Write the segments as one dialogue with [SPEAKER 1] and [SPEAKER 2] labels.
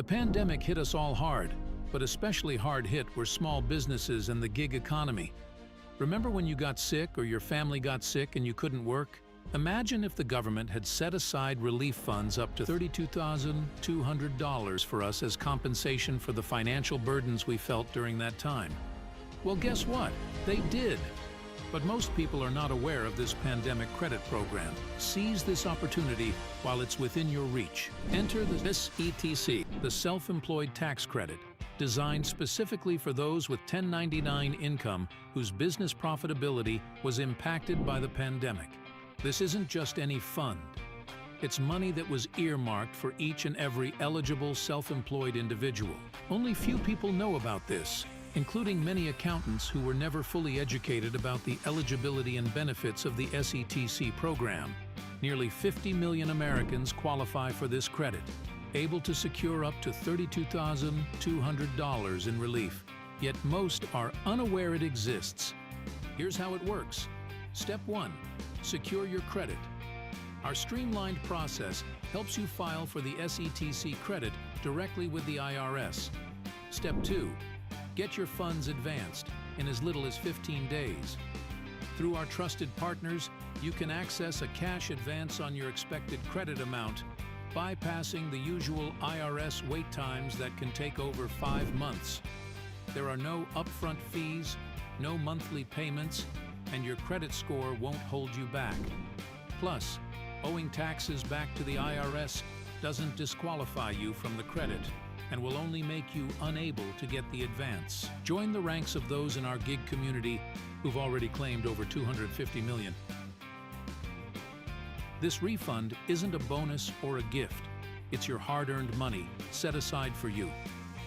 [SPEAKER 1] The pandemic hit us all hard, but especially hard hit were small businesses and the gig economy. Remember when you got sick or your family got sick and you couldn't work? Imagine if the government had set aside relief funds up to $32,200 for us as compensation for the financial burdens we felt during that time. Well, guess what? They did. But most people are not aware of this pandemic credit program. Seize this opportunity while it's within your reach. Enter this ETC, the Self-Employed Tax Credit, designed specifically for those with 1099 income whose business profitability was impacted by the pandemic. This isn't just any fund. It's money that was earmarked for each and every eligible self-employed individual. Only few people know about this, including many accountants who were never fully educated about the eligibility and benefits of the SETC program. Nearly 50 million Americans qualify for this credit, able to secure up to $32,200 in relief, yet most are unaware it exists. Here's how it works. Step 1. Secure your credit. Our streamlined process helps you file for the SETC credit directly with the IRS. Step 2. Get your funds advanced in as little as 15 days. Through our trusted partners, you can access a cash advance on your expected credit amount, bypassing the usual IRS wait times that can take over 5 months. There are no upfront fees, no monthly payments, and your credit score won't hold you back. Plus, owing taxes back to the IRS doesn't disqualify you from the credit and will only make you unable to get the advance. Join the ranks of those in our gig community who've already claimed over $250 million. This refund isn't a bonus or a gift. It's your hard-earned money set aside for you.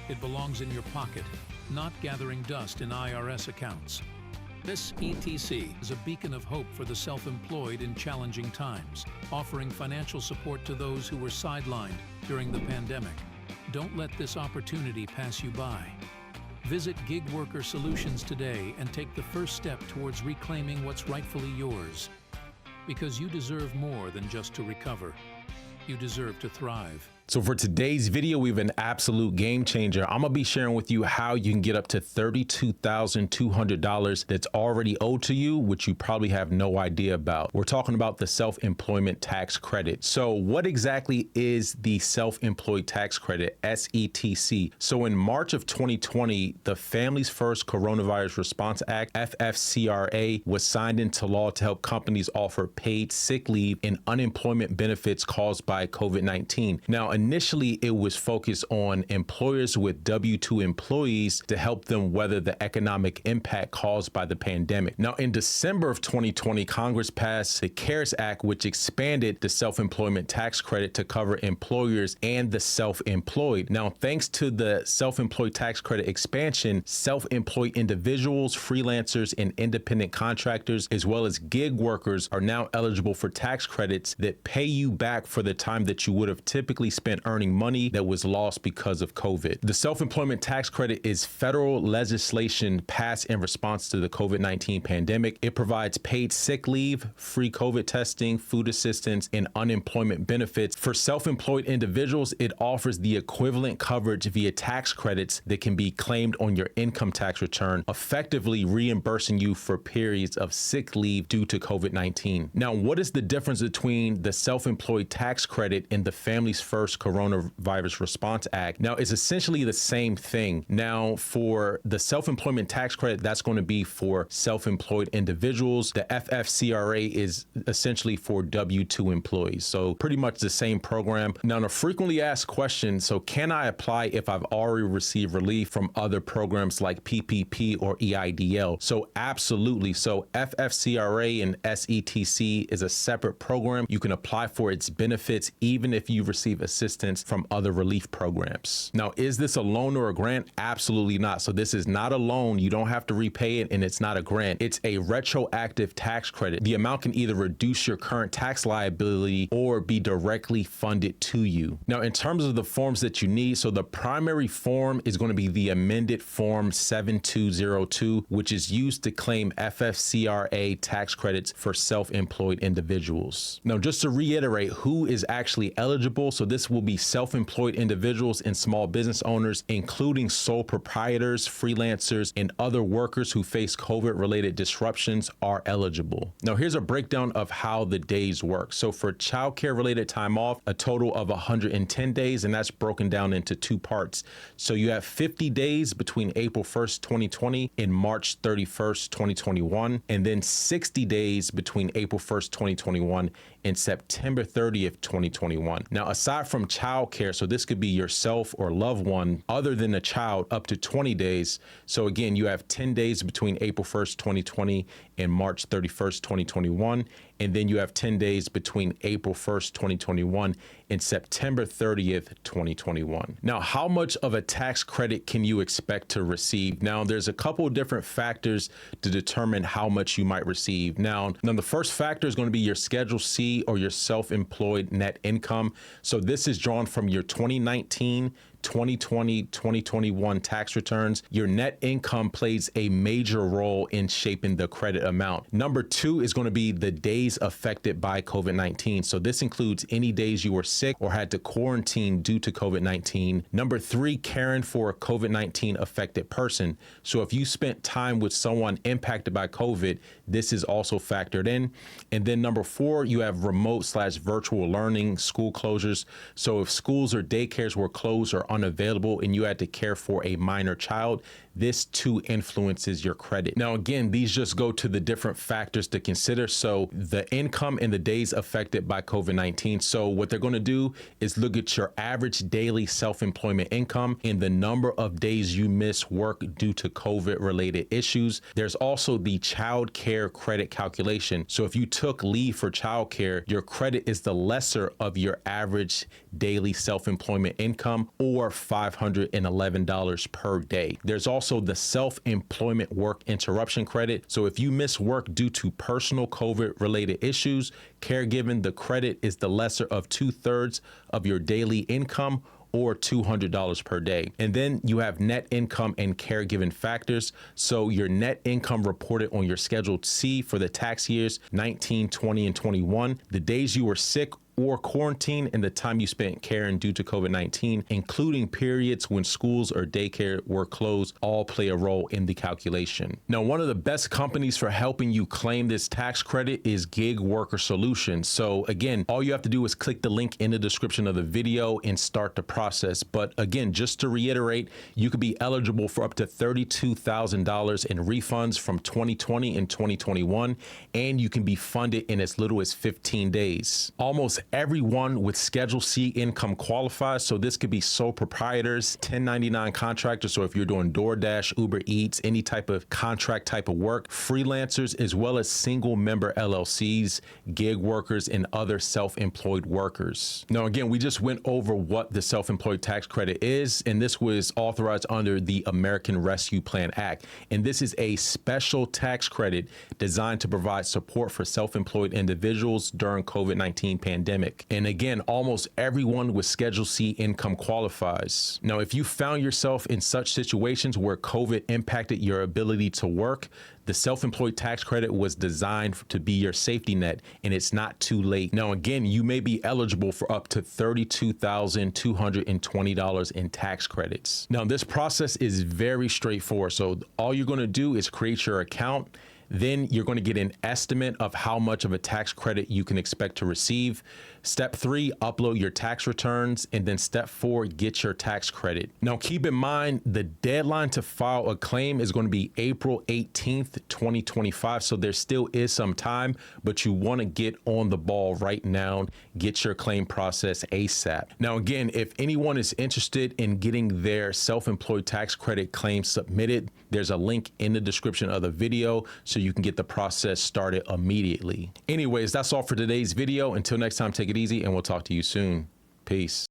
[SPEAKER 1] It belongs in your pocket, not gathering dust in IRS accounts. This ETC is a beacon of hope for the self-employed in challenging times, offering financial support to those who were sidelined during the pandemic. Don't let this opportunity pass you by. Visit Gig Worker Solutions today and take the first step towards reclaiming what's rightfully yours. Because you deserve more than just to recover. You deserve to thrive.
[SPEAKER 2] So for today's video, we have an absolute game changer. I'm gonna be sharing with you how you can get up to $32,200 that's already owed to you, which you probably have no idea about. We're talking about the self-employment tax credit. So what exactly is the self-employed tax credit, SETC? So in March of 2020, the Families First Coronavirus Response Act, FFCRA, was signed into law to help companies offer paid sick leave and unemployment benefits caused by COVID-19. Now, initially, it was focused on employers with W-2 employees to help them weather the economic impact caused by the pandemic. Now, in December of 2020, Congress passed the CARES Act, which expanded the self-employment tax credit to cover employers and the self-employed. Now, thanks to the self-employed tax credit expansion, self-employed individuals, freelancers, and independent contractors, as well as gig workers, are now eligible for tax credits that pay you back for the time that you would have typically spent earning money that was lost because of COVID. The self-employment tax credit is federal legislation passed in response to the COVID-19 pandemic. It provides paid sick leave, free COVID testing, food assistance, and unemployment benefits. For self-employed individuals, it offers the equivalent coverage via tax credits that can be claimed on your income tax return, effectively reimbursing you for periods of sick leave due to COVID-19. Now, what is the difference between the self-employed tax credit and the Families First Coronavirus Response Act? Now, it's essentially the same thing. Now, for the self-employment tax credit, that's going to be for self-employed individuals. The FFCRA is essentially for W-2 employees. So pretty much the same program. Now, a frequently asked question, so can I apply if I've already received relief from other programs like PPP or EIDL? So absolutely. So FFCRA and SETC is a separate program. You can apply for its benefits even if you receive assistance from other relief programs. Now, is this a loan or a grant? Absolutely not. So this is not a loan. You don't have to repay it, and it's not a grant. It's a retroactive tax credit. The amount can either reduce your current tax liability or be directly funded to you. Now, in terms of the forms that you need, so the primary form is going to be the amended Form 7202, which is used to claim FFCRA tax credits for self-employed individuals. Now, just to reiterate who is actually eligible, so this will be self-employed individuals and small business owners, including sole proprietors, freelancers, and other workers who face COVID-related disruptions are eligible. Now, here's a breakdown of how the days work. So for childcare related time off, a total of 110 days, and that's broken down into two parts. So you have 50 days between April 1st, 2020 and March 31st, 2021, and then 60 days between April 1st, 2021 and September 30th, 2021. Now, aside from childcare, so this could be yourself or loved one other than a child, up to 20 days. So again, you have 10 days between April 1st, 2020 and March 31st, 2021. And then you have 10 days between April 1st, 2021 and September 30th, 2021. Now, how much of a tax credit can you expect to receive? Now, there's a couple of different factors to determine how much you might receive. Now the first factor is going to be your Schedule C or your self-employed net income. So this is drawn from your 2019, 2020, 2021 tax returns. Your net income plays a major role in shaping the credit amount. Number two is going to be the days affected by COVID-19. So this includes any days you were sick or had to quarantine due to COVID-19. Number three, caring for a COVID-19 affected person. So if you spent time with someone impacted by COVID, this is also factored in. And then number four, you have remote/virtual learning, school closures. So if schools or daycares were closed or unavailable and you had to care for a minor child, this too influences your credit. Now, again, these just go to the different factors to consider. So the income and the days affected by COVID-19. So what they're going to do is look at your average daily self-employment income and the number of days you miss work due to COVID-related issues. There's also the child care credit calculation. So if you took leave for child care, your credit is the lesser of your average daily self-employment income, or $511 per day. There's also the self-employment work interruption credit. So if you miss work due to personal COVID-related issues, caregiving, the credit is the lesser of 2/3 of your daily income, or $200 per day. And then you have net income and caregiving factors. So your net income reported on your Schedule C for the tax years 19, 20, and 21, the days you were sick or quarantine and the time you spent caring due to COVID-19, including periods when schools or daycare were closed, all play a role in the calculation. Now, one of the best companies for helping you claim this tax credit is Gig Worker Solutions. So again, all you have to do is click the link in the description of the video and start the process. But again, just to reiterate, you could be eligible for up to $32,000 in refunds from 2020 and 2021, and you can be funded in as little as 15 days. Almost everyone with Schedule C income qualifies. So this could be sole proprietors, 1099 contractors. So if you're doing DoorDash, Uber Eats, any type of contract type of work, freelancers, as well as single member LLCs, gig workers, and other self-employed workers. Now, again, we just went over what the self-employed tax credit is, and this was authorized under the American Rescue Plan Act. And this is a special tax credit designed to provide support for self-employed individuals during COVID-19 pandemic. And again, almost everyone with Schedule C income qualifies. Now, if you found yourself in such situations where COVID impacted your ability to work, the self-employed tax credit was designed to be your safety net, and it's not too late. Now, again, you may be eligible for up to $32,220 in tax credits. Now, this process is very straightforward. So all you're going to do is create your account. Then you're going to get an estimate of how much of a tax credit you can expect to receive. Step 3, upload your tax returns. And then step 4, get your tax credit. Now, keep in mind, the deadline to file a claim is going to be April 18th, 2025. So there still is some time, but you want to get on the ball right now. Get your claim process ASAP. Now, again, if anyone is interested in getting their self-employed tax credit claim submitted, there's a link in the description of the video so you can get the process started immediately. Anyways, that's all for today's video. Until next time, take it easy, and we'll talk to you soon. Peace.